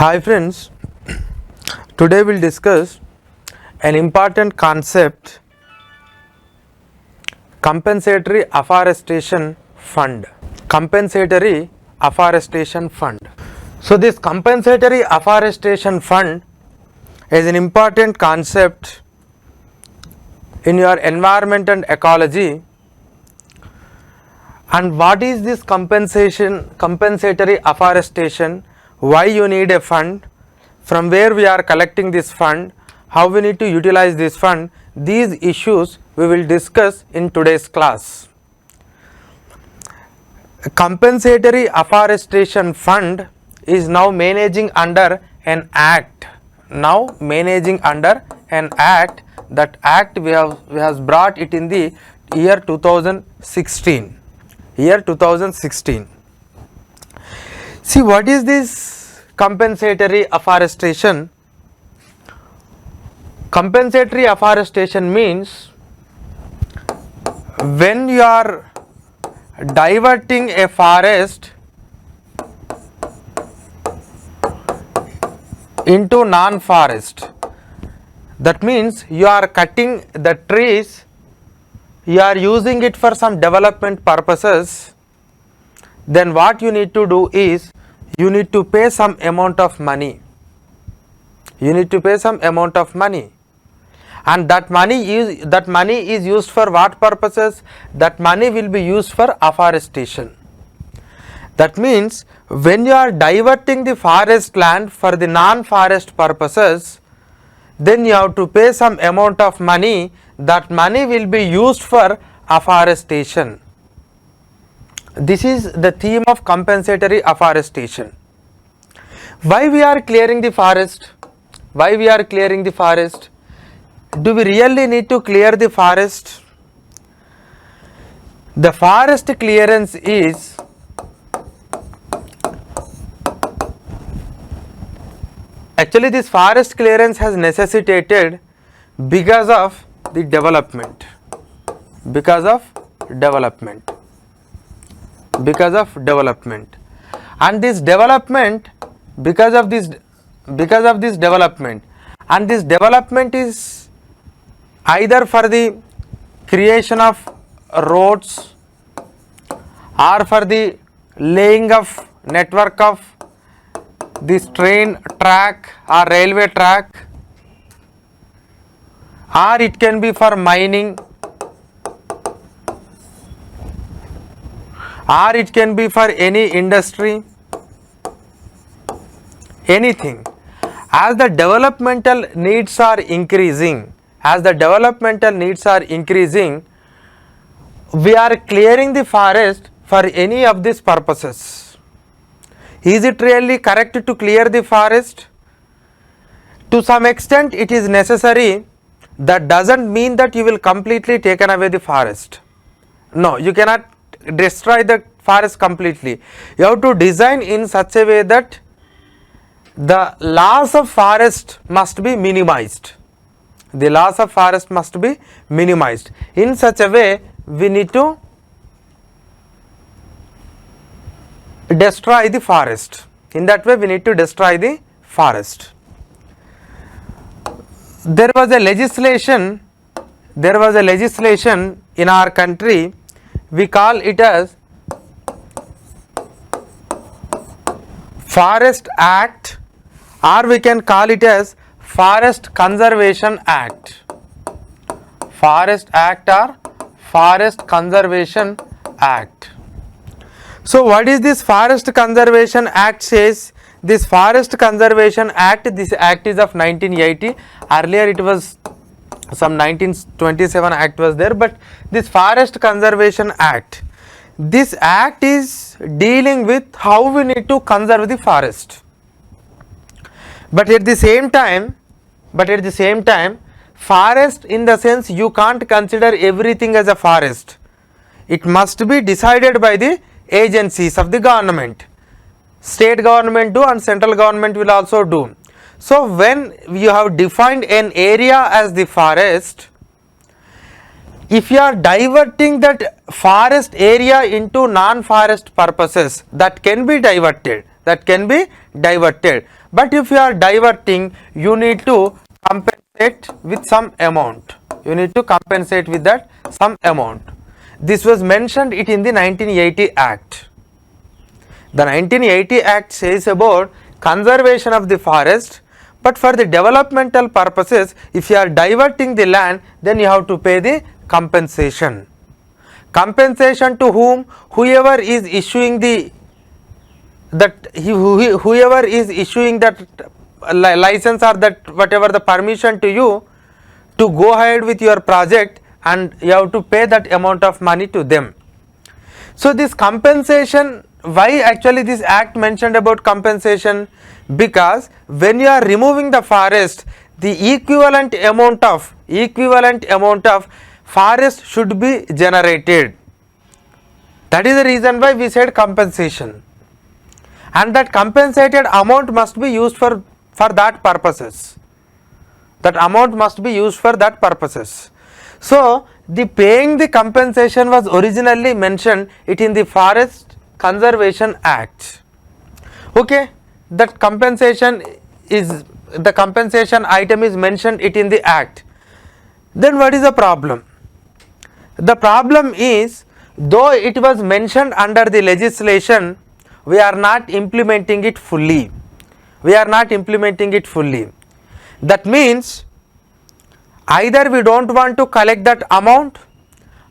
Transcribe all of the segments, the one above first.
Hi friends, today we'll discuss an important concept, Compensatory Afforestation Fund. Compensatory Afforestation Fund. So this Compensatory Afforestation Fund is an important concept in your environment and ecology. And what is this compensatory afforestation? Why you need a fund? From where we are collecting this fund? How we need to utilize this fund? These issues we will discuss in today's class. A compensatory afforestation fund is now managing under an act. That act we has brought it in the year 2016. See, what is this compensatory afforestation? Compensatory afforestation means when you are diverting a forest into non-forest. That means you are cutting the trees, you are using it for some development purposes. Then what you need to do is you need to pay some amount of money. And that money is used for what purposes? That money will be used for afforestation. That means when you are diverting the forest land for the non-forest purposes, then you have to pay some amount of money. That money will be used for afforestation. This is the theme of compensatory afforestation. Why we are clearing the forest? Do we really need to clear the forest? The forest clearance is actually, this forest clearance has necessitated because of the development. And this development, because of this development, and this development is either for the creation of roads or for the laying of network of this train track or railway track, or it can be for mining, or it can be for any industry, anything. As the developmental needs are increasing, we are clearing the forest for any of these purposes. Is it really correct to clear the forest? To some extent it is necessary. That doesn't mean that you will completely taken away the forest. No, you cannot destroy the forest completely. You have to design in such a way that the loss of forest must be minimized. In such a way, we need to destroy the forest. In that way, we need to destroy the forest. There was a legislation in our country. We call it as Forest Act, or we can call it as Forest Conservation Act. Forest Act or Forest Conservation Act. So what is this Forest Conservation Act says? This Forest Conservation Act, this act is of 1980. Earlier it was some 1927 act was there, but this Forest Conservation Act, this act is dealing with how we need to conserve the forest. But at the same time, forest in the sense you can't consider everything as a forest. It must be decided by the agencies of the government. State government do and central government will also do. So when you have defined an area as the forest, if you are diverting that forest area into non-forest purposes, that can be diverted. that can be diverted. But if you are diverting, you need to compensate with some amount. You need to compensate with that some amount. This was mentioned it in the 1980 Act. The 1980 Act says about conservation of the forest, but for the developmental purposes, if you are diverting the land, then you have to pay the compensation. Compensation to whom? Whoever is issuing the whoever is issuing that license or that whatever the permission to you to go ahead with your project, and you have to pay that amount of money to them. So this compensation, why actually this act mentioned about compensation? Because when you are removing the forest, the equivalent amount of forest should be generated. That is the reason why we said compensation, and that compensated amount must be used for that purposes. That amount must be used for that purposes. So the paying the compensation was originally mentioned it in the Forest Conservation Act. Okay, that compensation is, the compensation item is mentioned it in the act. Then what is the problem? The problem is, though it was mentioned under the legislation, we are not implementing it fully. We are not implementing it fully. That means either we don't want to collect that amount,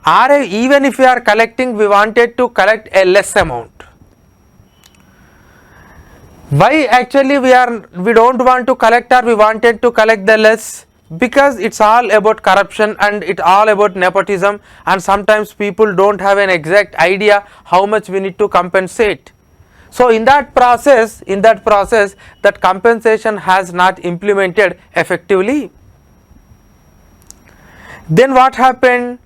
or even if we are collecting, we wanted to collect a less amount. Why actually we don't want to collect, or we wanted to collect the less? Because it's all about corruption and it's all about nepotism, and sometimes people don't have an exact idea how much we need to compensate. So in that process that compensation has not implemented effectively. Then what happened?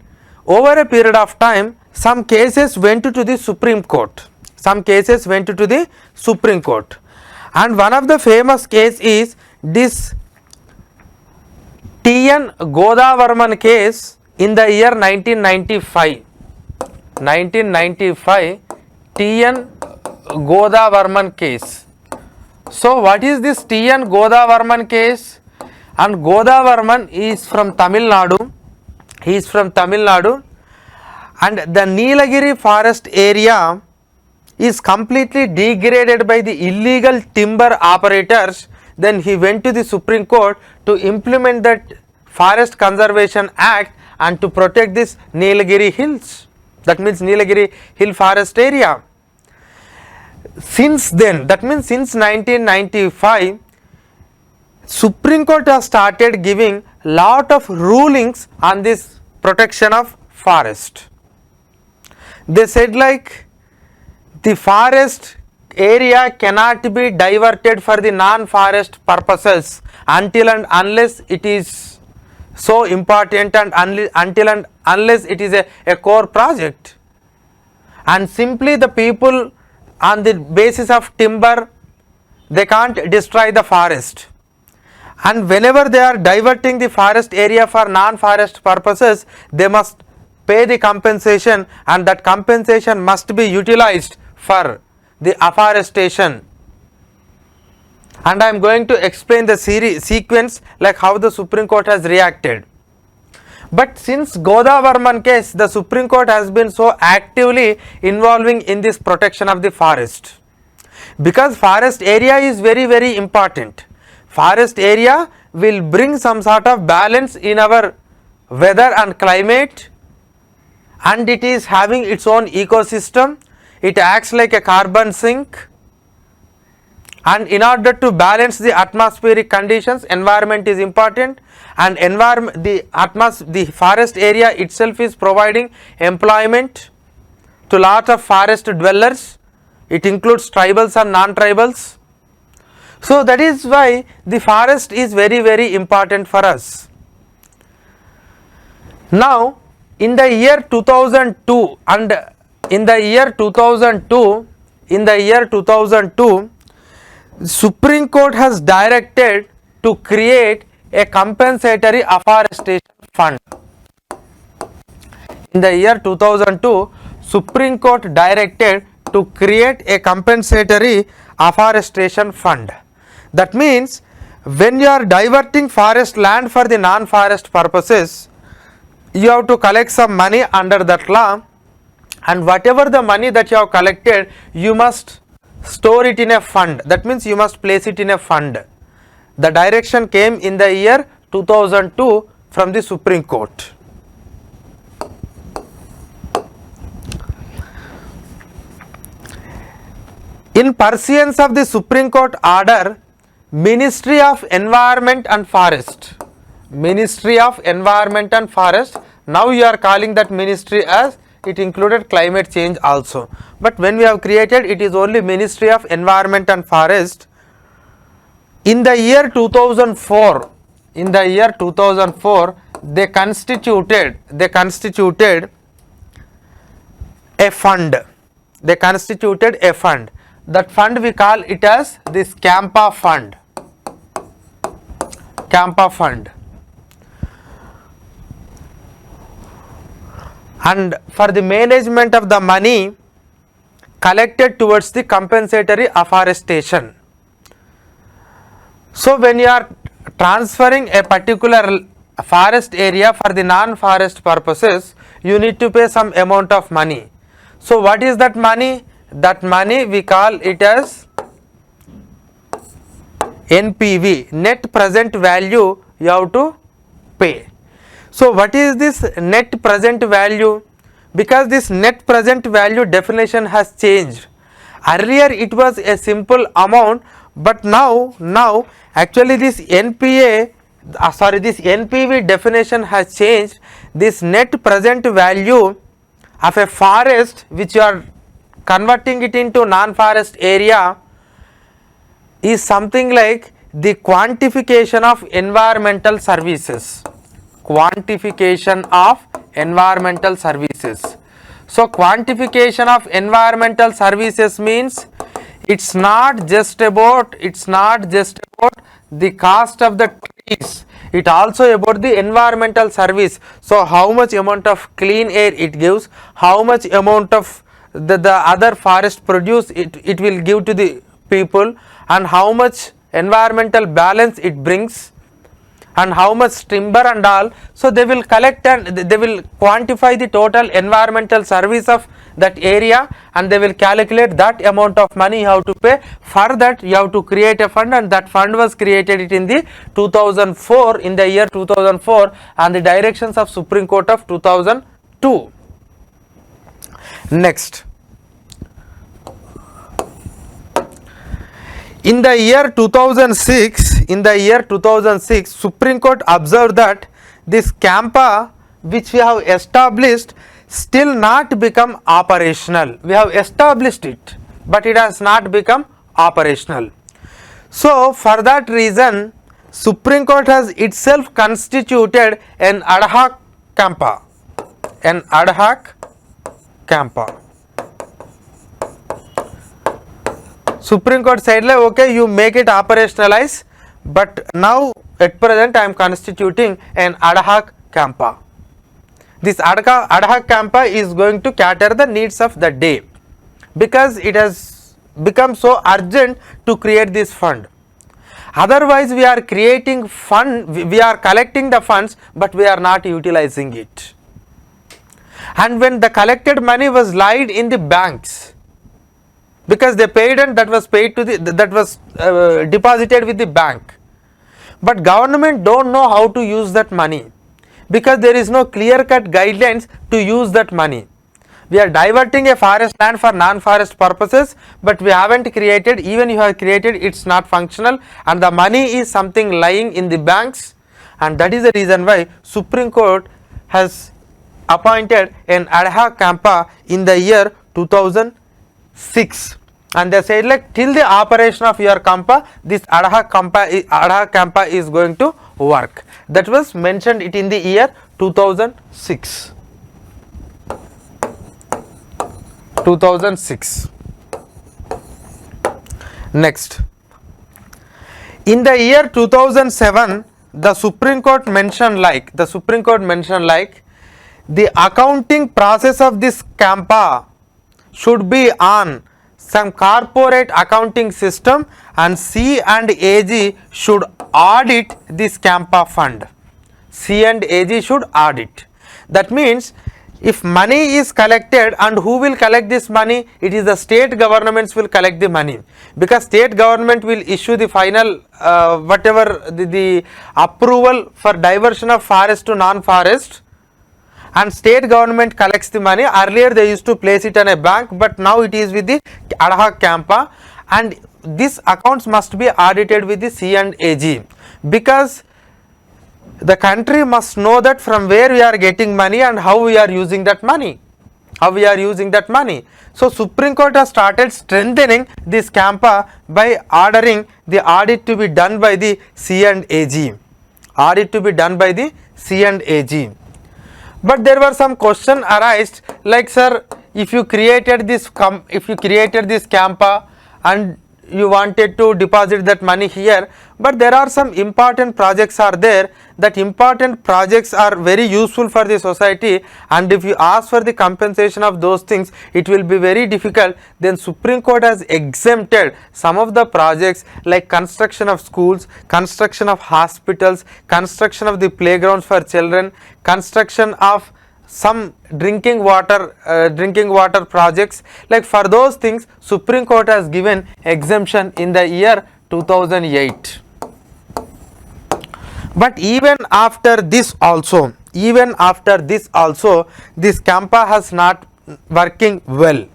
Over a period of time, some cases went to the Supreme Court. Some cases went to the Supreme Court, and one of the famous case is this T.N. Godavarman case in the year 1995. 1995 T.N. Godavarman case. So what is this T.N. Godavarman case? And Godavarman is from Tamil Nadu. He is from Tamil Nadu, and the Nilagiri forest area is completely degraded by the illegal timber operators. Then he went to the Supreme Court to implement that Forest Conservation Act and to protect this Nilagiri hills. That means Nilagiri hill forest area. Since then, that means since 1995, Supreme Court has started giving lot of rulings on this protection of forest. They said like the forest area cannot be diverted for the non-forest purposes until and unless it is so important, and until and unless it is a core project, and simply the people on the basis of timber they can't destroy the forest. And whenever they are diverting the forest area for non-forest purposes, they must pay the compensation, and that compensation must be utilized for the afforestation. And I am going to explain the sequence like how the Supreme Court has reacted. But since Godavarman case, the Supreme Court has been so actively involving in this protection of the forest, because forest area is very, very important. Forest area will bring some sort of balance in our weather and climate, and it is having its own ecosystem. It acts like a carbon sink, and in order to balance the atmospheric conditions, environment is important, and the forest area itself is providing employment to lot of forest dwellers. It includes tribals and non-tribals. So that is why the forest is very, very important for us. Now in the year 2002 and in the year 2002 Supreme Court has directed to create a compensatory afforestation fund. In the year 2002 Supreme Court directed to create a compensatory afforestation fund. That means when you are diverting forest land for the non-forest purposes, you have to collect some money under that law, and whatever the money that you have collected, you must store it in a fund. That means you must place it in a fund. The direction came in the year 2002 from the Supreme Court. In pursuance of the Supreme Court order, Ministry of Environment and Forest, Ministry of Environment and Forest, now you are calling that ministry as it included climate change also, but when we have created, it is only Ministry of Environment and Forest. In the year 2004, they constituted a fund. That fund we call it as this Kampa Fund. And for the management of the money collected towards the compensatory afforestation. So when you are transferring a particular forest area for the non-forest purposes, you need to pay some amount of money. So what is that money? That money we call it as NPV, net present value you have to pay. So what is this net present value? Because this net present value definition has changed. Earlier it was a simple amount, but now actually this NPV definition has changed. This net present value of a forest which you are converting it into non-forest area is something like the quantification of environmental services. Quantification of environmental services. So quantification of environmental services means it's not just about the cost of the trees, it also about the environmental service. So how much amount of clean air it gives, how much amount of the other forest produce it will give to the people, and how much environmental balance it brings, and how much timber and all. So they will collect and they will quantify the total environmental service of that area, and they will calculate that amount of money you have to pay. For that you have to create a fund, and that fund was created in the 2004, in the year 2004, and the directions of Supreme Court of 2002. Next, in the year 2006, Supreme Court observed that this Kampa which we have established still not become operational. We have established it, but it has not become operational. So for that reason, Supreme Court has itself constituted an ad hoc Kampa. Supreme Court said like, okay, you make it operationalize, but now at present I am constituting an ad hoc Kampa. This ad hoc Kampa is going to cater the needs of the day, because it has become so urgent to create this fund. Otherwise we are creating fund, we are collecting the funds, but we are not utilizing it. And when the collected money was lied in the banks, because they paid and that was paid to deposited with the bank, but government don't know how to use that money, because there is no clear-cut guidelines to use that money. We are diverting a forest land for non-forest purposes, but we haven't created, even you have created, it's not functional, and the money is something lying in the banks, and that is the reason why Supreme Court has appointed an ad hoc Kampa in the year 2006, and they said like till the operation of your Kampa, this ad hoc Kampa is going to work. That was mentioned it in the year 2006. Next, in the year 2007, the Supreme Court mentioned like the accounting process of this Kampa should be on some corporate accounting system, and C and AG should audit this Kampa Fund. C and AG should audit. That means if money is collected, and who will collect this money? It is the state governments will collect the money, because state government will issue the final whatever the approval for diversion of forest to non-forest, and state government collects the money. Earlier they used to place it in a bank, but now it is with the ad hoc Kampa, and these accounts must be audited with the C and AG, because the country must know that from where we are getting money and how we are using that money. So Supreme Court has started strengthening this Kampa by ordering the audit to be done by the C and AG. But there were some question arised, like, sir, if you created this Kampa and you wanted to deposit that money here, but there are some important projects are there, that important projects are very useful for the society, and if you ask for the compensation of those things, it will be very difficult. Then Supreme Court has exempted some of the projects like construction of schools, construction of hospitals, construction of the playgrounds for children, construction of some drinking water projects. Like, for those things Supreme Court has given exemption in the year 2008. But even after this also, this Kampa has not working well,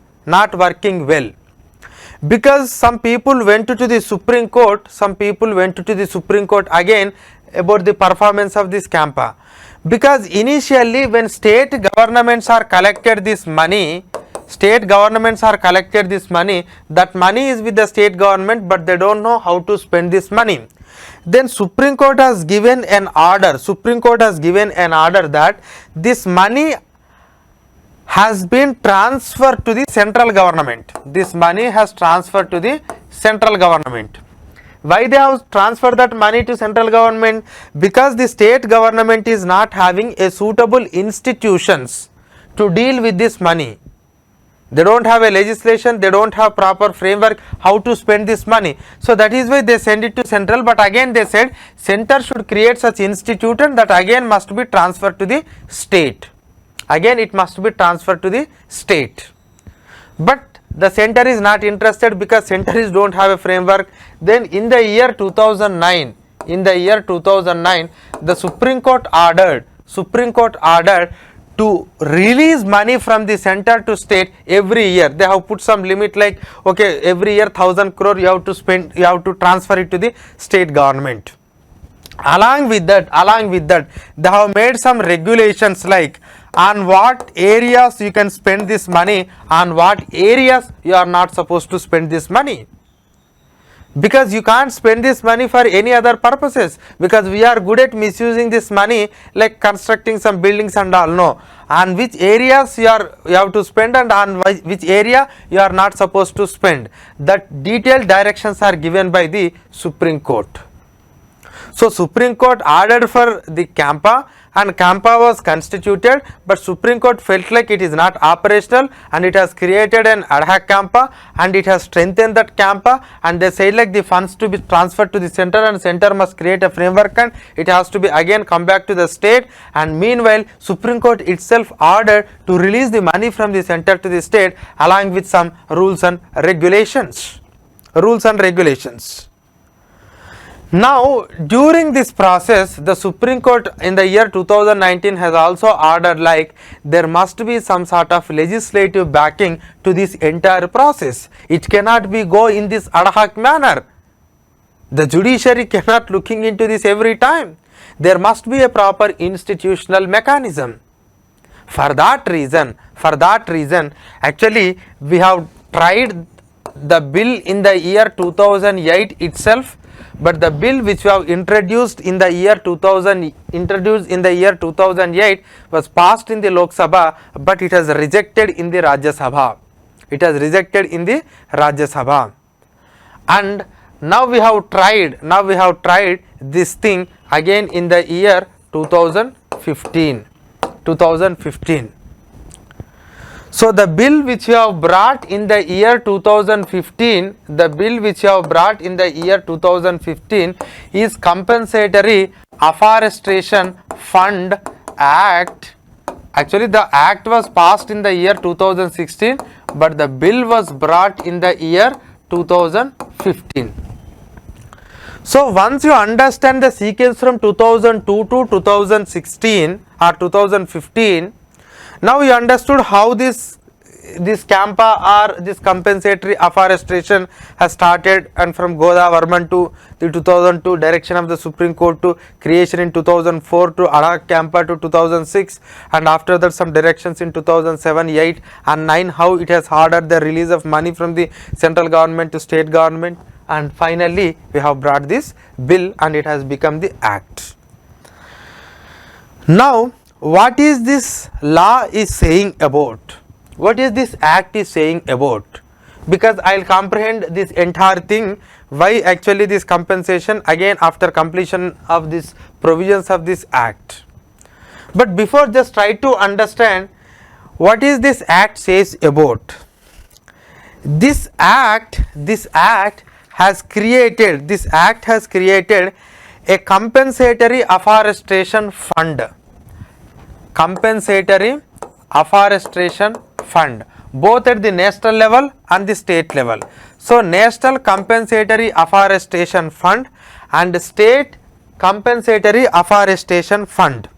because some people went to the Supreme Court, again about the performance of this Kampa. Because initially when state governments are collected this money, that money is with the state government, but they don't know how to spend this money. Then Supreme Court has given an order, that this money has been transferred to the central government. Why they have transferred that money to central government? Because the state government is not having a suitable institutions to deal with this money. They don't have a legislation, they don't have proper framework how to spend this money. So that is why they send it to central, but again they said center should create such institute, and that again must be transferred to the state. But the center is not interested, because centers don't have a framework. Then in the year 2009, the Supreme Court ordered to release money from the center to state every year. They have put some limit, like, okay, every year 1000 crore you have to spend, you have to transfer it to the state government. Along with that, they have made some regulations, like on what areas you can spend this money, on what areas you are not supposed to spend this money. Because you can't spend this money for any other purposes, because we are good at misusing this money, like constructing some buildings and all. No, on which areas you have to spend, and on which area you are not supposed to spend, that detailed directions are given by the Supreme Court. So Supreme Court ordered for the Kampa, and Kampa was constituted, but Supreme Court felt like it is not operational, and it has created an ad hoc Kampa, and it has strengthened that Kampa, and they said like the funds to be transferred to the center, and center must create a framework, and it has to be again come back to the state. And meanwhile Supreme Court itself ordered to release the money from the center to the state, along with some rules and regulations. Now during this process, the Supreme Court in the year 2019 has also ordered like there must be some sort of legislative backing to this entire process. It cannot be go in this ad hoc manner. The judiciary cannot looking into this every time. There must be a proper institutional mechanism. For that reason, actually we have tried the bill in the year 2008 itself, but the bill which we have introduced in the year 2008 was passed in the Lok Sabha, but it has rejected in the Rajya Sabha. And now we have tried this thing again in the year 2015. So the bill which you have brought in the year 2015, is Compensatory Afforestation Fund Act. Actually the act was passed in the year 2016, but the bill was brought in the year 2015. So once you understand the sequence from 2002 to 2016 or 2015, now you understood how this Kampa or this compensatory afforestation has started, and from Godavarman to the 2002 direction of the Supreme Court to creation in 2004 to Adak Kampa to 2006, and after that some directions in 2007, 8 and 9, how it has ordered the release of money from the central government to state government, and finally we have brought this bill and it has become the act. Now what is this law is saying about? What is this act is saying about? Because I will comprehend this entire thing, why actually this compensation again after completion of this provisions of this act. But before, just try to understand what is this act says about. This act has created a compensatory afforestation fund. Compensatory Afforestation Fund, both at the national level and the state level. So National Compensatory Afforestation Fund and State Compensatory Afforestation Fund.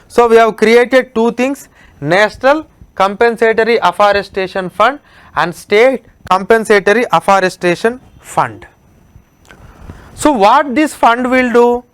So we have created two things, National Compensatory Afforestation Fund and State Compensatory Afforestation Fund. So what this fund will do?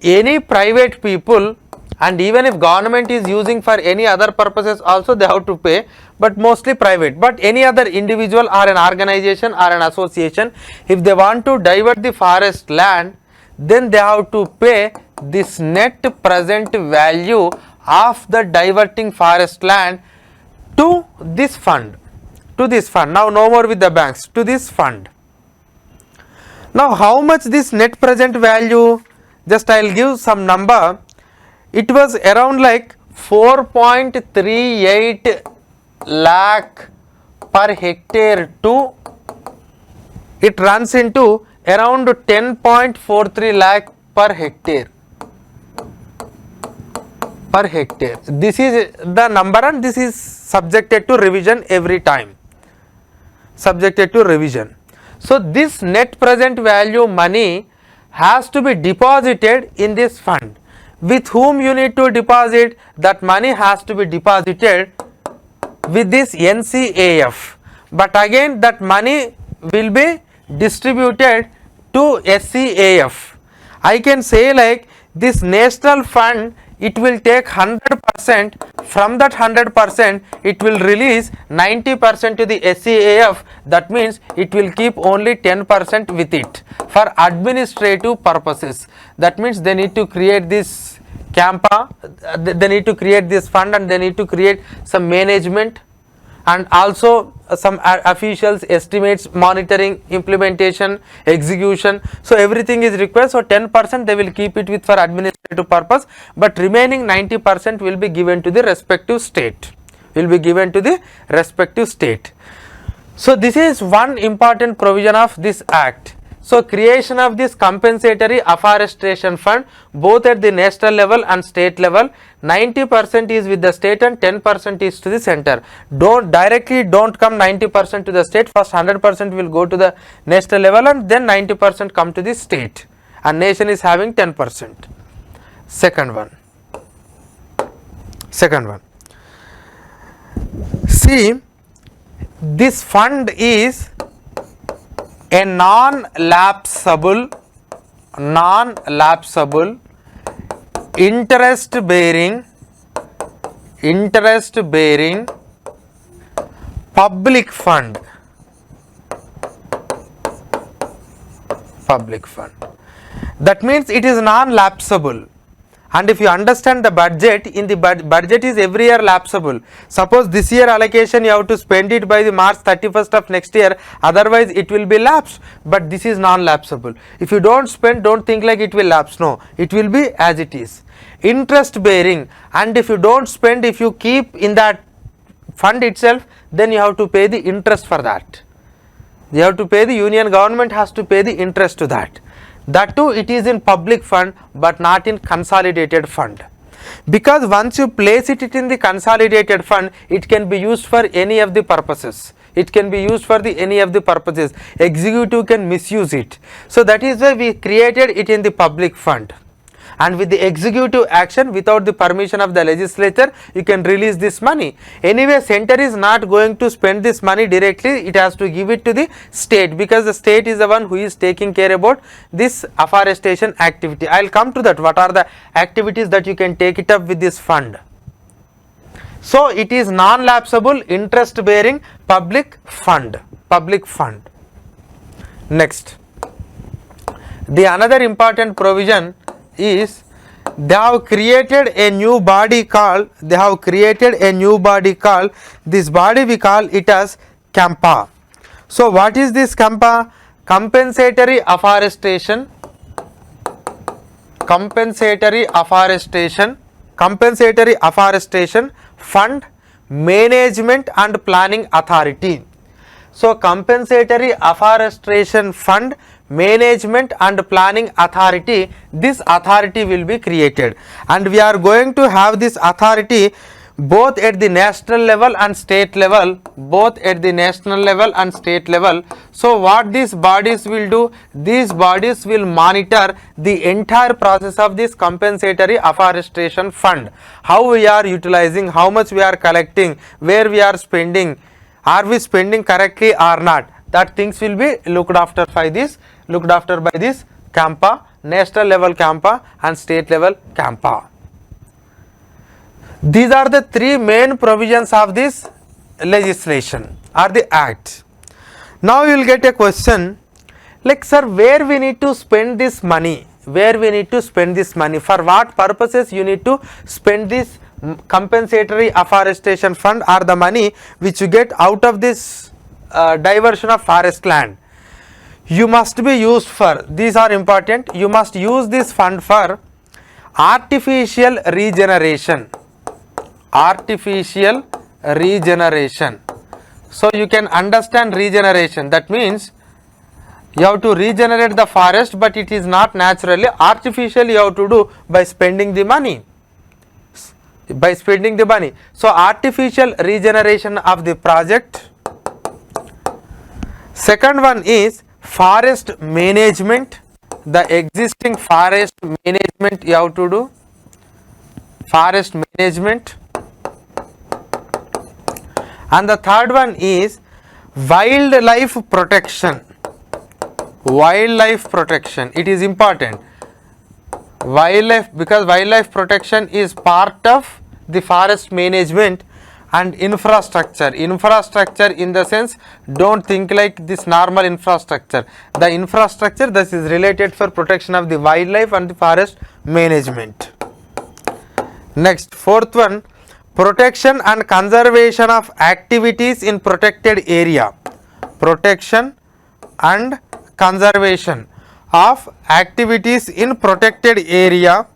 Any private people, and even if government is using for any other purposes also they have to pay, but mostly private, but any other individual or an organization or an association, if they want to divert the forest land, then they have to pay this net present value of the diverting forest land to this fund, now no more with the banks, to this fund. Now how much this net present value? Just I will give some number. It was around like 4.38 lakh per hectare to, it runs into around 10.43 lakh per hectare. This is the number and this is subjected to revision every time. Subjected to revision. So this net present value money has to be deposited in this fund. With whom you need to deposit? That money has to be deposited with this NCAF, but again that money will be distributed to SCAF. I can say like this national fund, it will take 100%, from that 100% it will release 90% to the SCAF, that means it will keep only 10% with it for administrative purposes. That means they need to create this Kampa, they need to create this fund and they need to create some management and also some officials, estimates, monitoring, implementation, execution. So everything is required. So 10% they will keep it with for administrative purpose, but remaining 90% will be given to the respective state. So this is one important provision of this act. So creation of this compensatory afforestation fund both at the national level and state level, 90% is with the state and 10% is to the center. Don't come 90% to the state, first 100% will go to the national level and then 90% come to the state, and nation is having 10%. Second one. See, this fund is a non-lapsable interest bearing public fund. That means it is non-lapsable. And if you understand the budget, in the budget is every year lapsable. Suppose this year allocation you have to spend it by the March 31st of next year, otherwise it will be lapsed, but this is non-lapsable. If you don't spend, don't think like it will lapse, no, it will be as it is. Interest bearing, and if you don't spend, if you keep in that fund itself, then you have to pay the interest for that. You have to pay, the union government has to pay the interest to that. That too, it is in public fund but not in consolidated fund. Because once you place it in the consolidated fund, it can be used for any of the purposes. It can be used for the any of the purposes. Executive can misuse it. So that is why we created it in the public fund. And with the executive action, without the permission of the legislature, you can release this money. Anyway, center is not going to spend this money directly, it has to give it to the state, because the state is the one who is taking care about this afforestation activity. I will come to that, what are the activities that you can take it up with this fund. So it is non-lapsable, interest bearing public fund. Next, the another important provision is they have created a new body called, this body we call it as Kampa. So what is this Kampa? Compensatory Afforestation Fund Management and Planning Authority. So Compensatory Afforestation Fund Management and Planning Authority, this authority will be created, and we are going to have this authority both at the national level and state level, So what these bodies will do? These bodies will monitor the entire process of this compensatory afforestation fund. How we are utilizing, how much we are collecting, where we are spending, are we spending correctly or not? That things will be looked after by this Kampa, national level Kampa and state level Kampa. These are the three main provisions of this legislation or the act. Now you will get a question like, sir, where we need to spend this money? For what purposes you need to spend this compensatory afforestation fund or the money which you get out of this diversion of forest land? You must be used for, these are important, you must use this fund for artificial regeneration. So you can understand regeneration, that means you have to regenerate the forest, but it is not naturally, artificially you have to do by spending the money. So artificial regeneration of the project. Second one is forest management, the existing forest management you have to do, and the third one is wildlife protection. It is important, because wildlife protection is part of the forest management. And infrastructure in the sense, don't think like this normal infrastructure. The infrastructure that is related for protection of the wildlife and the forest management. Next, fourth one, protection and conservation of activities in protected area. Protection and conservation of activities in protected area.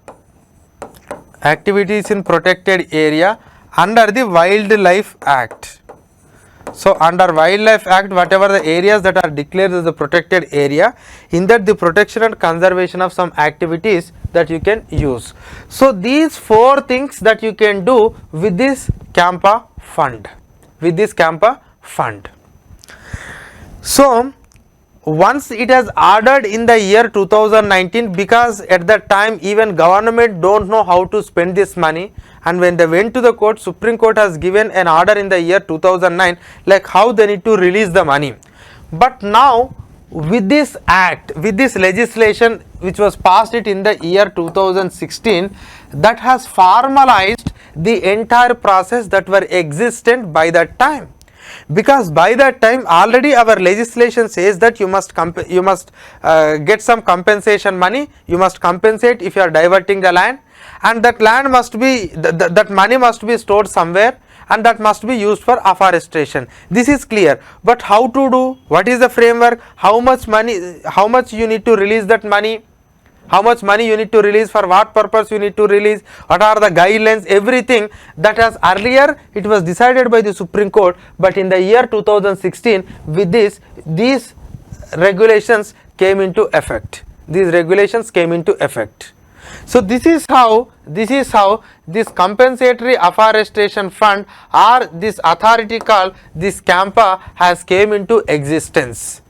Under the Wildlife Act. So under Wildlife Act, whatever the areas that are declared as the protected area, in that the protection and conservation of some activities that you can use. So these four things that you can do with this Kampa fund. So once it has ordered in the year 2019, because at that time even government don't know how to spend this money, and when they went to the court, Supreme Court has given an order in the year 2009 like how they need to release the money. But now with this act, with this legislation which was passed it in the year 2016, that has formalized the entire process that were existent by that time. Because by that time already our legislation says that you must get some compensation money, you must compensate if you are diverting the land, and that land must be, that money must be stored somewhere, and that must be used for afforestation. This is clear, but how to do, what is the framework, how much money, how much you need to release that money, how much money you need to release, for what purpose you need to release, what are the guidelines, everything that has earlier it was decided by the Supreme Court, but in the year 2016 with this, these regulations came into effect. These regulations came into effect. So this is how this compensatory afforestation fund or this authority called this Kampa has came into existence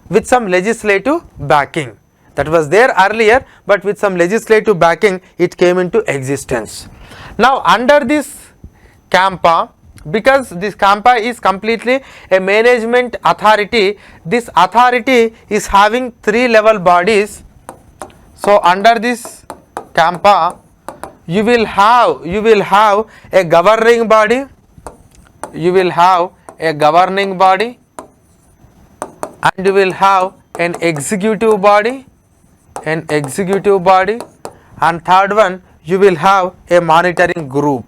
with some legislative backing. That was there earlier, but with some legislative backing it came into existence. Now under this Kampa, because this Kampa is completely a management authority, this authority is having 3 level bodies. So under this Kampa you will have a governing body, and you will have an executive body, and third one you will have a monitoring group.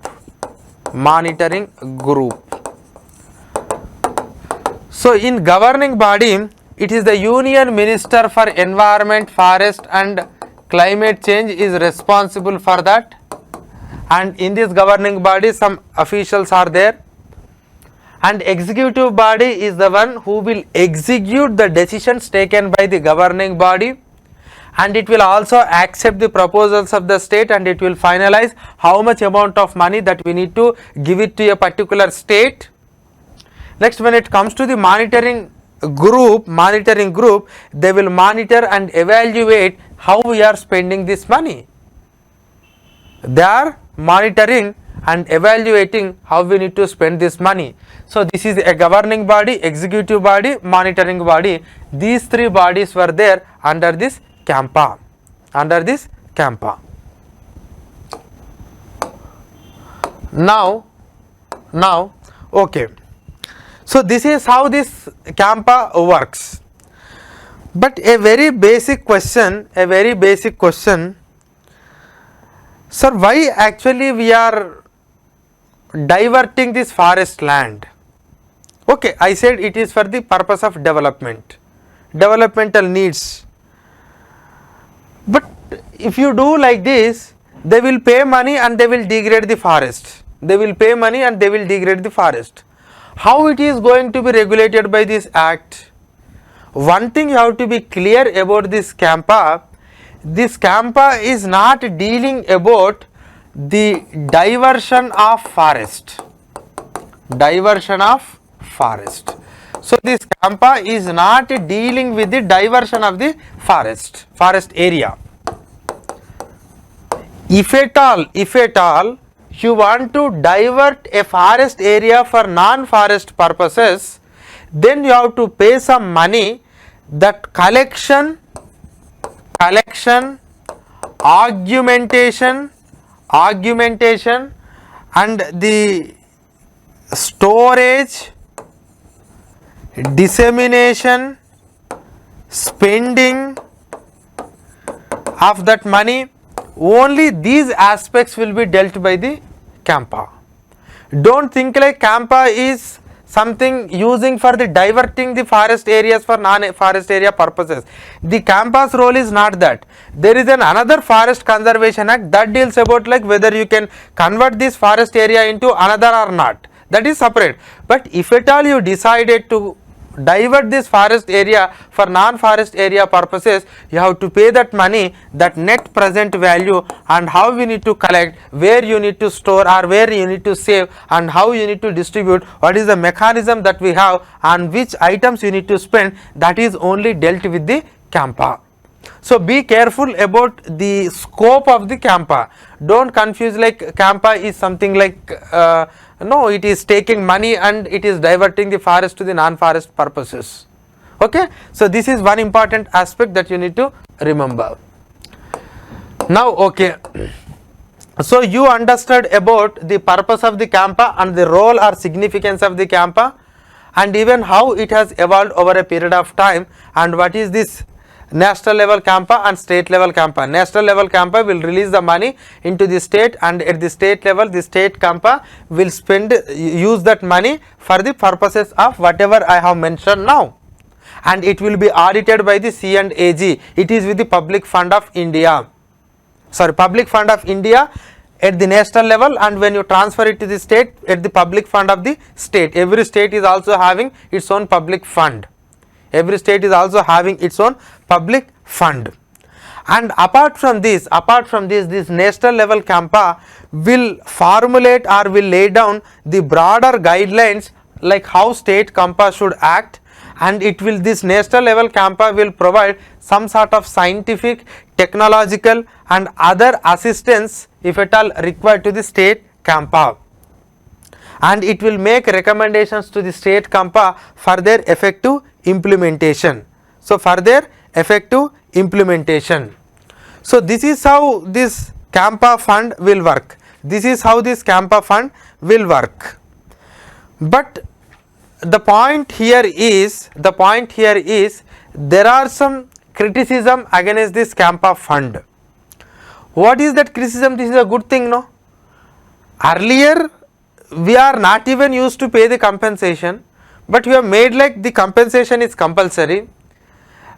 So in governing body, it is the Union Minister for Environment, Forest and Climate Change is responsible for that, and in this governing body some officials are there, and executive body is the one who will execute the decisions taken by the governing body, and it will also accept the proposals of the state, and it will finalize how much amount of money that we need to give it to a particular state. Next, when it comes to the monitoring group, they will monitor and evaluate how we are spending this money. They are monitoring and evaluating how we need to spend this money. So this is a governing body, executive body, monitoring body. These 3 bodies were there under this Kampa. Now okay, so this is how this Kampa works. But a very basic question, sir, why actually we are diverting this forest land? Okay, I said it is for the purpose of developmental needs. But if you do like this, they will pay money and they will degrade the forest. How it is going to be regulated by this act? One thing you have to be clear about this Kampa. This Kampa is not dealing about the diversion of forest. So this Kampa is not dealing with the diversion of the forest area. If at all you want to divert a forest area for non-forest purposes, then you have to pay some money. That collection, augmentation and the storage, dissemination, spending of that money, only these aspects will be dealt by the Kampa. Don't think like Kampa is something using for the diverting the forest areas for non-forest area purposes. The Kampa's role is not that. There is another Forest Conservation Act that deals about like whether you can convert this forest area into another or not. That is separate. But if at all you decided to divert this forest area for non-forest area purposes, you have to pay that money, that net present value, and how we need to collect, where you need to store or where you need to save, and how you need to distribute, what is the mechanism that we have, and which items you need to spend, that is only dealt with the Kampa. So be careful about the scope of the Kampa. Don't confuse like Kampa is something like no, it is taking money and it is diverting the forest to the non-forest purposes. Okay, so this is one important aspect that you need to remember. Now okay, so you understood about the purpose of the Kampa and the role or significance of the Kampa, and even how it has evolved over a period of time, and what is this national level Kampa and state level Kampa. National level Kampa will release the money into the state, and at the state level the state Kampa will use that money for the purposes of whatever I have mentioned now. and it will be audited by the C&AG. It is with the Public Fund of India. Sorry, Public Fund of India at the national level, and when you transfer it to the state, at the Public Fund of the state. Every state is also having its own public fund. Every state is also having its own public fund. And apart from this, this national level Kampa will formulate or will lay down the broader guidelines like how state Kampa should act, and it will, this national level Kampa will provide some sort of scientific, technological and other assistance if at all required to the state Kampa, and it will make recommendations to the state Kampa for their effective implementation. So, for their effective implementation. So, this is how this Kampa Fund will work. This is how this Kampa Fund will work. But the point here is there are some criticism against this Kampa Fund. What is that criticism? This is a good thing, no? Earlier we are not even used to pay the compensation, but we have made like the compensation is compulsory.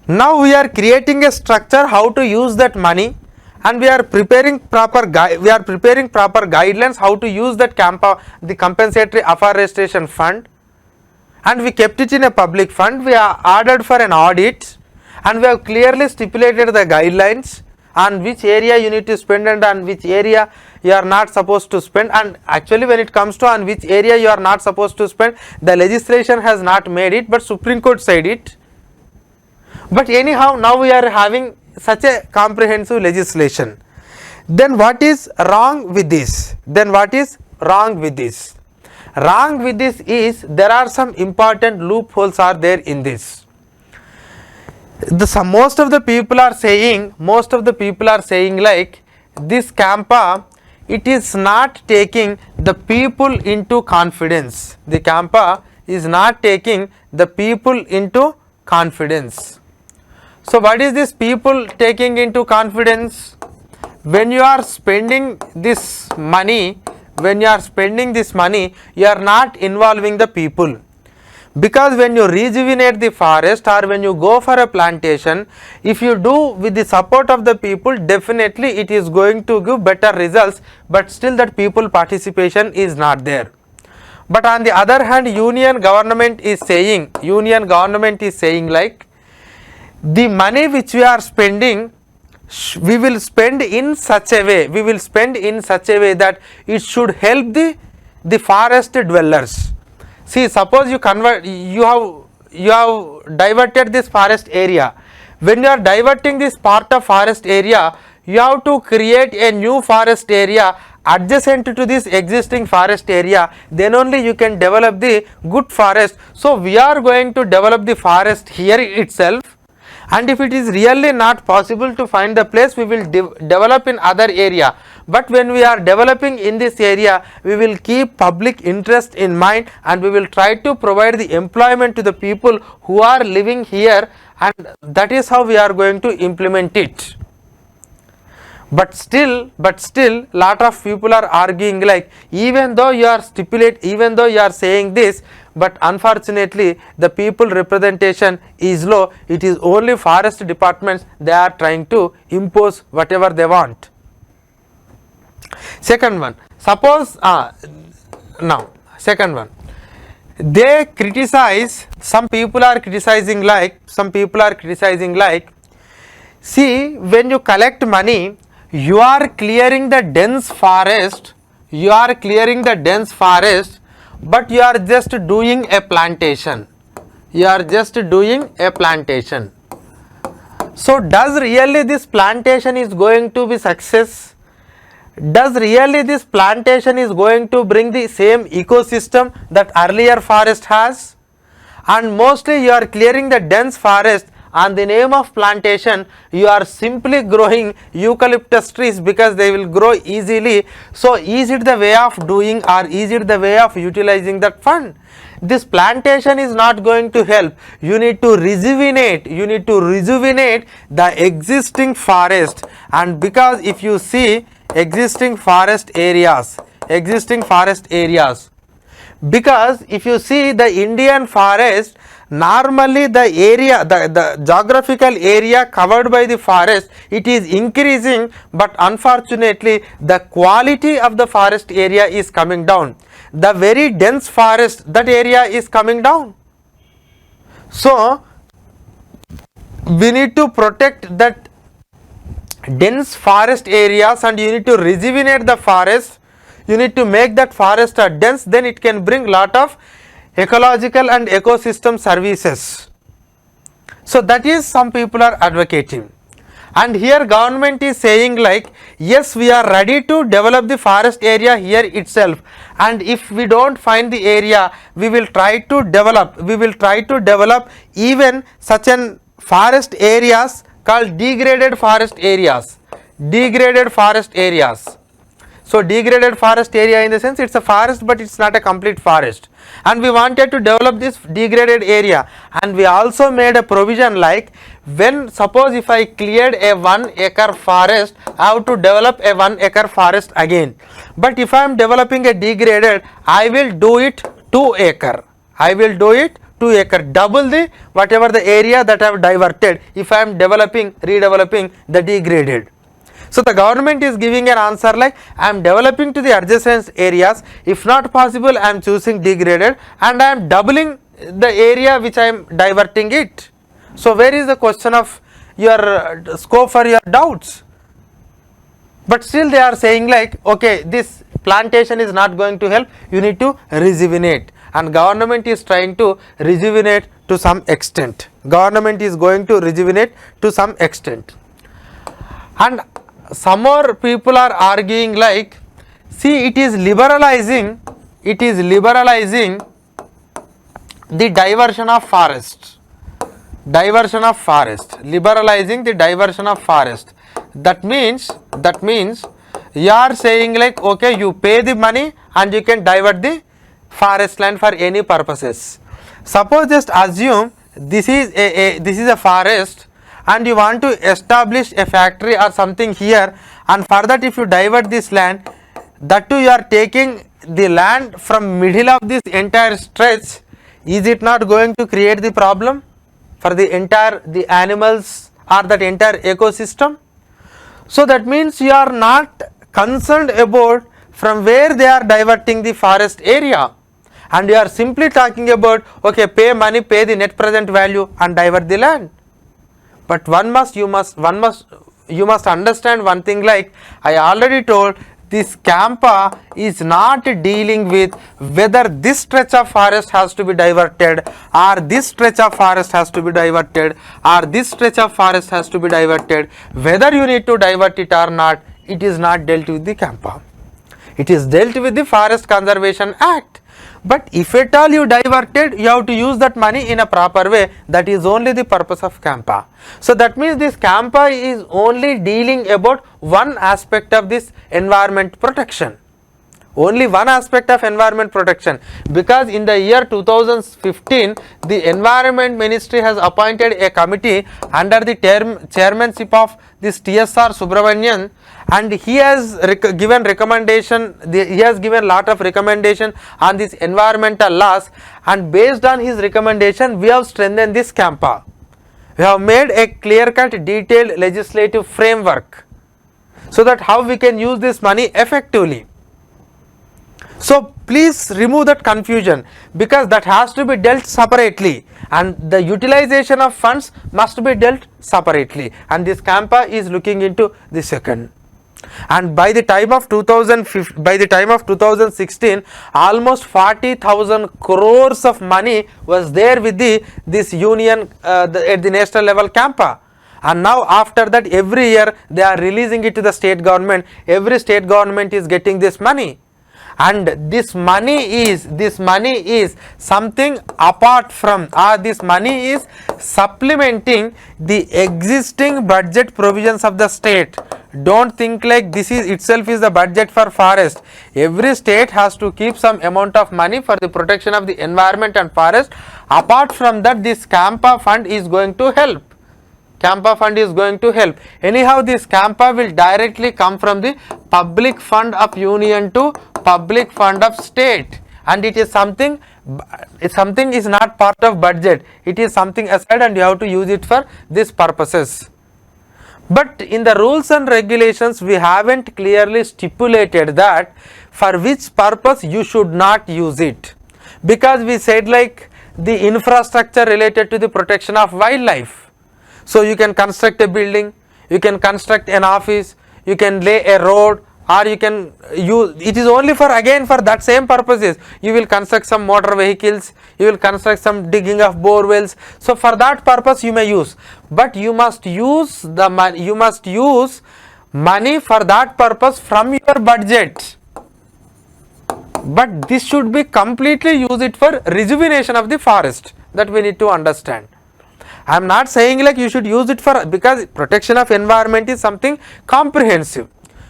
Now we are creating a structure how to use that money, and we are preparing proper guidelines how to use that Kampa, the compensatory afforestation fund, and we kept it in a public fund. We are ordered for an audit, and we have clearly stipulated the guidelines on which area you need to spend and on which area you are not supposed to spend. And actually when it comes to on which area you are not supposed to spend, the legislation has not made it, but Supreme Court said it. But anyhow, now we are having such a comprehensive legislation. Then what is wrong with this? Wrong with this is there are some important loopholes are there in this. Most of the people are saying like this Kampa, it is not taking the people into confidence. The Kampa is not taking the people into confidence. So what is this people taking into confidence? When you are spending this money, you are not involving the people. Because when you rejuvenate the forest or when you go for a plantation, if you do with the support of the people, definitely it is going to give better results, but still that people participation is not there. But on the other hand, union government is saying like, the money which we are spending, we will spend in such a way that it should help the forest dwellers. See, suppose you have diverted this forest area. When you are diverting this part of forest area, you have to create a new forest area adjacent to this existing forest area, then only you can develop the good forest. So we are going to develop the forest here itself, and if it is really not possible to find the place, we will develop in other area. But when we are developing in this area, we will keep public interest in mind, and we will try to provide the employment to the people who are living here, and that is how we are going to implement it. But still lot of people are arguing like, even though you are saying this, but unfortunately the people representation is low. It is only forest departments, they are trying to impose whatever they want. Second one, suppose they criticize, some people are criticizing like, see, when you collect money, you are clearing the dense forest, but you are just doing a plantation. So does really this plantation is going to be success? Does really this plantation is going to bring the same ecosystem that earlier forest has? And mostly you are clearing the dense forest. On the name of plantation, you are simply growing eucalyptus trees because they will grow easily. So is it the way of doing, or is it the way of utilizing that fund? This plantation is not going to help. You need to rejuvenate the existing forest. And because if you see existing forest areas, because if you see the Indian forest, normally the area, the geographical area covered by the forest, it is increasing, but unfortunately the quality of the forest area is coming down. The very dense forest, that area is coming down. So we need to protect that dense forest areas, and you need to rejuvenate the forest. You need to make that forest dense, then it can bring lot of ecological and ecosystem services. So that is some people are advocating, and here government is saying like, yes, we are ready to develop the forest area here itself, and if we don't find the area, we will try to develop even such an forest areas called degraded forest areas. So degraded forest area, in the sense it's a forest but it's not a complete forest, and we wanted to develop this degraded area, and we also made a provision like, when suppose if I cleared a 1 acre forest, I have to develop a 1 acre forest again, but if I am developing a degraded, I will do it 2 acre, double the whatever the area that I have diverted if I am redeveloping the degraded. So the government is giving an answer like, I am developing to the adjacent areas, if not possible I am choosing degraded, and I am doubling the area which I am diverting it. So where is the question of your scope for your doubts? But still they are saying like, okay, this plantation is not going to help, you need to rejuvenate, and government is trying to rejuvenate to some extent. And some more people are arguing like, see, it is liberalizing the diversion of forest, liberalizing the diversion of forest. That means you are saying like, okay, you pay the money and you can divert the forest land for any purposes. Suppose just assume this is a forest, and you want to establish a factory or something here, and for that if you divert this land, that too you are taking the land from middle of this entire stretch, is it not going to create the problem for the animals or that entire ecosystem? So that means you are not concerned about from where they are diverting the forest area, and you are simply talking about, okay, pay money, pay the net present value and divert the land. But you must understand one thing, like I already told, this Kampa is not dealing with whether this stretch of forest has to be diverted, or this stretch of forest has to be diverted, or this stretch of forest has to be diverted. Whether you need to divert it or not, it is not dealt with the Kampa. It is dealt with the Forest Conservation Act. But if at all you diverted, you have to use that money in a proper way. That is only the purpose of Kampa. So that means this Kampa is only dealing about one aspect of this environment protection. Only one aspect of environment protection, because in the year 2015 the Environment Ministry has appointed a committee under the chairmanship of this TSR Subramanian, and he has given lot of recommendation on these environmental laws, and based on his recommendation we have strengthened this Kampa. We have made a clear-cut, detailed legislative framework so that how we can use this money effectively. So please remove that confusion, because that has to be dealt separately, and the utilization of funds must be dealt separately, and this Kampa is looking into the second. And by the time of 2016, almost 40,000 crores of money was there with this union at the national level Kampa. And now after that, every year they are releasing it to the state government. Every state government is getting this money, and this money is something apart from, this money is supplementing the existing budget provisions of the state. Don't think like this is itself is the budget for forest. Every state has to keep some amount of money for the protection of the environment and forest. Apart from that, this Kampa Fund is going to help. Anyhow, this Kampa will directly come from the public fund of union to public fund of state, and it is something is not part of budget, it is something aside and you have to use it for these purposes. But in the rules and regulations we haven't clearly stipulated that for which purpose you should not use it, because we said like the infrastructure related to the protection of wildlife. So you can construct a building, you can construct an office, you can lay a road, or you can use it is only for again for that same purposes. You will construct some motor vehicles, you will construct some digging of bore wells. So for that purpose you may use, but you must use the money, you must use money for that purpose from your budget. But this should be completely use it for rejuvenation of the forest, that we need to understand. I am not saying like you should use it for, because protection of environment is something comprehensive.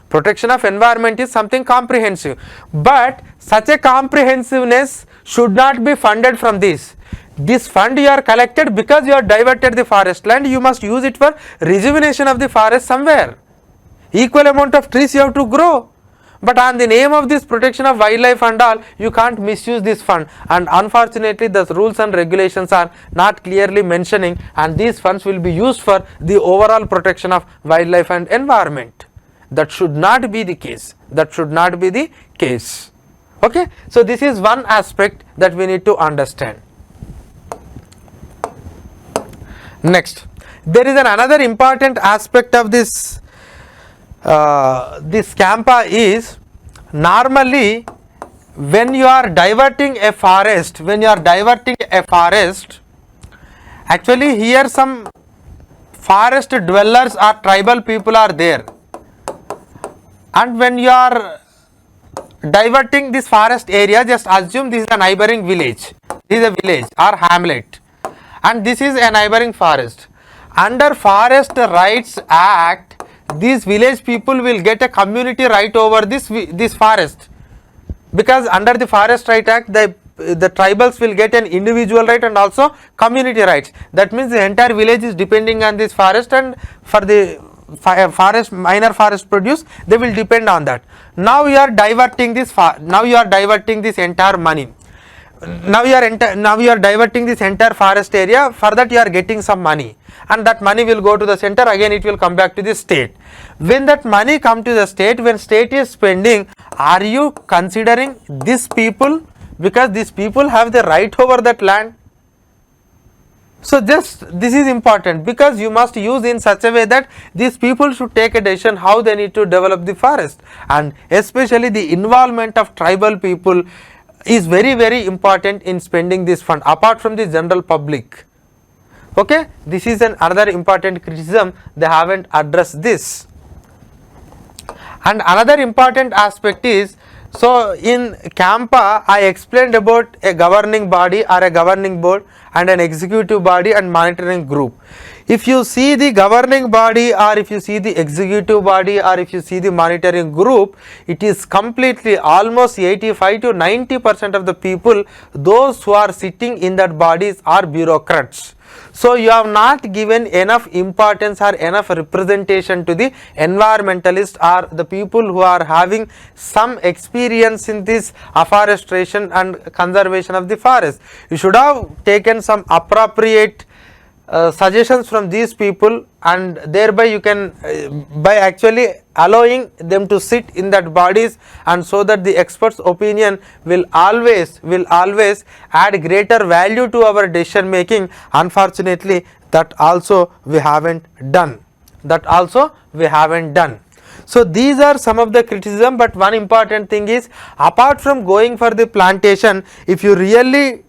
Protection of environment is something comprehensive, but such a comprehensiveness should not be funded from this. This fund you are collected because you are diverted the forest land, you must use it for rejuvenation of the forest somewhere. Equal amount of trees you have to grow. But on the name of this protection of wildlife and all, you can't misuse this fund, and unfortunately the rules and regulations are not clearly mentioning, and these funds will be used for the overall protection of wildlife and environment. That should not be the case. That should not be the case. Okay. So this is one aspect that we need to understand. Next, there is another important aspect of this Kampa is, normally when you are diverting a forest, actually here some forest dwellers or tribal people are there, and when you are diverting this forest area, just assume this is a neighboring village, this is a village or hamlet, and this is a neighboring forest. Under Forest Rights Act, these village people will get a community right over this forest, because under the Forest Right Act the tribals will get an individual right and also community rights. That means the entire village is depending on this forest, and for the minor forest produce they will depend on that. Now you are diverting this entire money. Now you are diverting this entire forest area, for that you are getting some money, and that money will go to the center, again it will come back to the state. When that money come to the state, when state is spending, are you considering these people, because these people have the right over that land? So just this is important, because you must use in such a way that these people should take a decision how they need to develop the forest, and especially the involvement of tribal people is very, very important in spending this fund apart from the general public. Okay, this is another important criticism, they haven't addressed this. And another important aspect is, so in Kampa I explained about a governing body or a governing board and an executive body and monitoring group. If you see the governing body, or if you see the executive body, or if you see the monitoring group, it is completely almost 85 to 90% of the people, those who are sitting in that bodies are bureaucrats. So you have not given enough importance or enough representation to the environmentalists or the people who are having some experience in this afforestation and conservation of the forest. You should have taken some appropriate suggestions from these people, and thereby you can by actually allowing them to sit in that bodies, and so that the experts opinion will always add greater value to our decision making. Unfortunately that also we haven't done. So these are some of the criticism, but one important thing is, apart from going for the plantation, if you really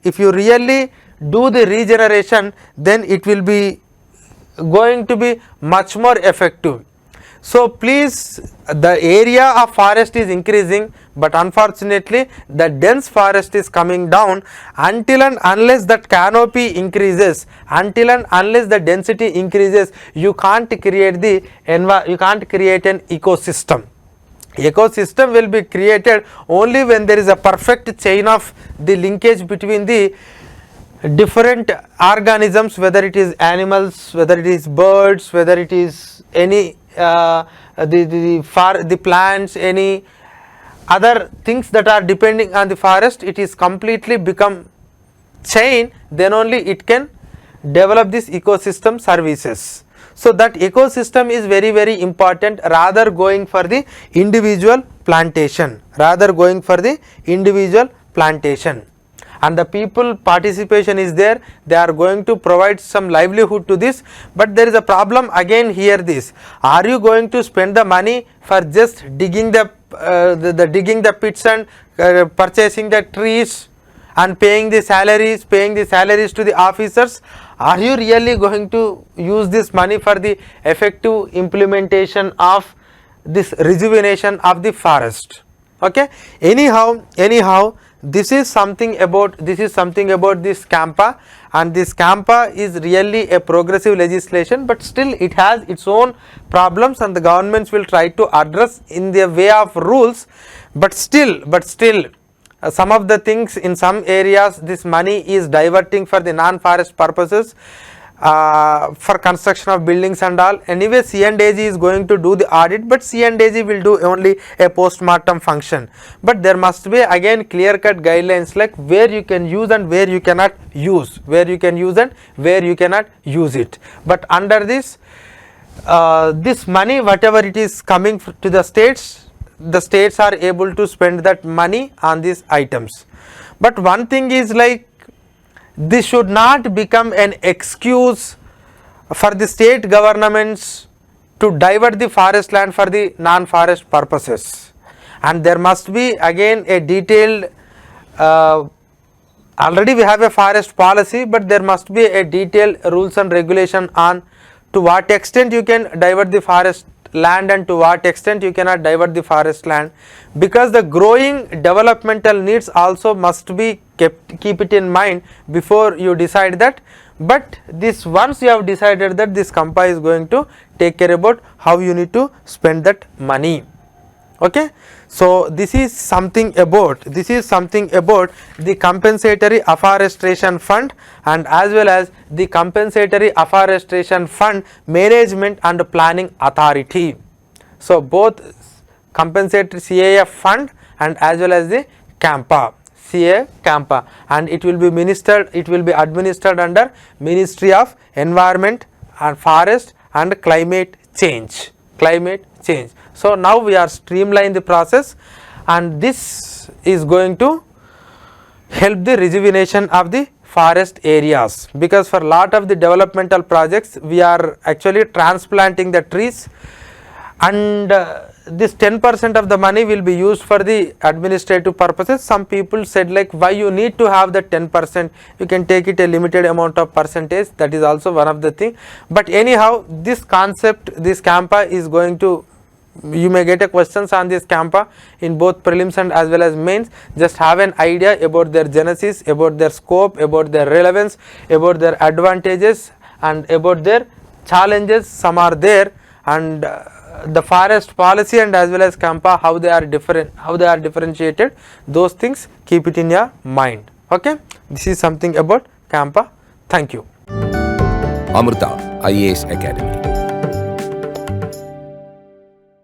do the regeneration, then it will be going to be much more effective. So please, the area of forest is increasing, but unfortunately the dense forest is coming down. Until and unless that canopy increases, until and unless the density increases, you can't create an ecosystem. Ecosystem will be created only when there is a perfect chain of the linkage between the different organisms, whether it is animals, whether it is birds, whether it is any the plants, any other things that are depending on the forest, it is completely become chain, then only it can develop this ecosystem services. So that ecosystem is very, very important, rather going for the individual plantation, and the people participation is there, they are going to provide some livelihood to this. But there is a problem again here, this, are you going to spend the money for just digging the digging the pits and purchasing the trees and paying the salaries to the officers? Are you really going to use this money for the effective implementation of this rejuvenation of the forest? Okay, anyhow this is something about this Kampa, and this Kampa is really a progressive legislation, but still it has its own problems, and the governments will try to address in the way of rules. But still some of the things in some areas, this money is diverting for the non-forest purposes, for construction of buildings and all. Anyway, C&AG is going to do the audit, but C&AG will do only a post-mortem function. But there must be again clear-cut guidelines, like where you can use and where you cannot use, it. But under this this money, whatever it is coming to the states are able to spend that money on these items. But one thing is, like, this should not become an excuse for the state governments to divert the forest land for the non-forest purposes. And there must be again a detailed already we have a forest policy, but there must be a detailed rules and regulation on to what extent you can divert the forest land and to what extent you cannot divert the forest land, because the growing developmental needs also must be keep it in mind before you decide that. But this, once you have decided that, this Kampa is going to take care about how you need to spend that money. Okay, so this is something about the compensatory afforestation fund, and as well as the compensatory afforestation fund management and planning authority. So both compensatory CAF fund and as well as the Kampa, and it will be administered under Ministry of Environment and Forest and Climate Change. So now we are streamlining the process, and this is going to help the rejuvenation of the forest areas, because for lot of the developmental projects we are actually transplanting the trees, and this 10% of the money will be used for the administrative purposes. Some people said, like, why you need to have the 10%, you can take it a limited amount of percentage, that is also one of the thing. But anyhow, this concept, this Kampa is going to, you may get a questions on this Kampa in both prelims and as well as mains. Just have an idea about their genesis, about their scope, about their relevance, about their advantages and about their challenges. Some are there, and the forest policy and as well as Kampa, how they are differentiated, those things keep it in your mind. Okay, this is something about Kampa. Thank you. Amrita IAS Academy.